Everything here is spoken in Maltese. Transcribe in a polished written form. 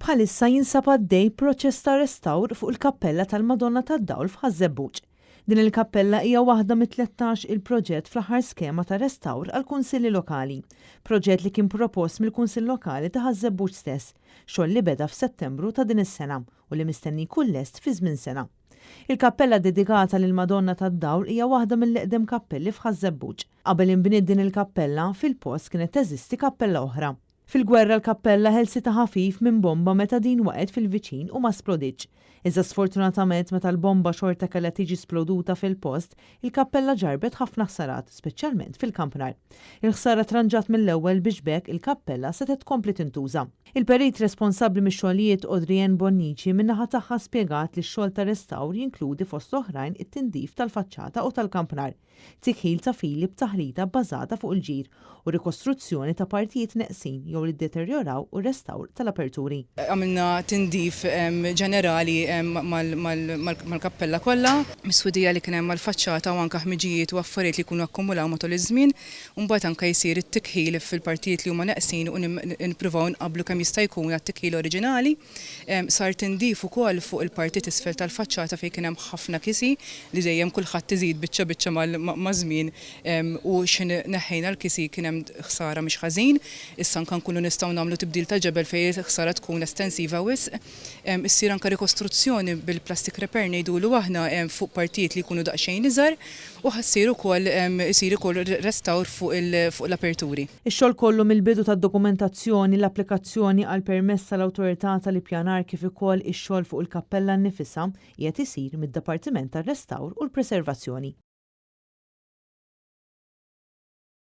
Bħalissa jinsab għaddej proċess ta' restawr fuq il-Kappella tal-Madonna tad-Dawl f'Ħażebbuġ. Din il-kappella hija waħda mit-13 il-proġett fl-aħħar skema ta' restawr għal kunsilli lokali. Proġett li kien propost mill-Kunsill Lokali ta' Ħażebbuġ stess, xogħol li beda f'Settembru ta' din is-sena u li mistenni jkun lest fi żmien sena. Il-kappella dedikata lil Madonna tad-Dawl hija waħda mill-eqdem kappelli f'Ħażebbuġ. Qabel inbniet din il-kappella, fil-post kienet teżisti kappella oħra. Fil-gwerra l-kappella ħelsita ħafif minn bomba meta din waqgħet fil-viċin u ma splodiċ. Iżda sfortunatament meta l-bomba xorta kellha tiġi sploduta fil-post, il-kappella ġarbet ħafna ħsarat, speċjalment fil-kampnar. Il-ħsara tranġat mill-ewwel biex bekk il-kappella setet tkompli tintuża. Il-perit responsabbli mix-xogħlijiet Adrien Bonnici min-naħa tagħha spjegat li x-xogħol ta' restawr jinkludi fost oħrajn it-tindif tal-faċċata u tal-kampnar, tikħil ta' fili b'taħlita bbażata fuq il-ġir u rikostruzzjoni ta' partijiet neqsin jew li ddeterjoraw u restawr tal-aperturi. Għamilna tindif ġenerali mal-kappella kollha, miswidija li kien hemm mal-faċċata u anke ħmiġijiet u affarijiet li jkunu akkumulaw matul iż-żmien, u mbagħad anke jsir it-tikħil fil-partijiet li huma neqsin u nippruvaw nqabblu kemm jista' jkun għat-tikħil oriġinali. Sar tindif ukoll fuq il-partit isfel tal-faċċata fejn kien hemm ħafna kisi li dejjem kulħadd iżid biċċa maż-żmien u x'in neħħejna l-kisi kien hemm ħsara mhix ħażin, issa anke nkunu nistgħu nagħmlu tibdil ta' ġebel fejn ħsara tkun estensiva wisq. Issir anke rikostruzzjoni bil-plastic repair ngħidulu aħna fuq partijiet li jkunu daqsxejn iżgħar u ħassir ukoll isir ukoll restawr fuq l-aperturi. Ix-xogħol kollu mill-bidu tad-dokumentazzjoni, l-applikazzjoni għal permess tal-awtorità tal-ippjanar kif ukoll ix-xogħol fuq il-kappella nnifisha qiegħed isir mid-Dipartiment tar-Restawr u l-Preservazzjoni.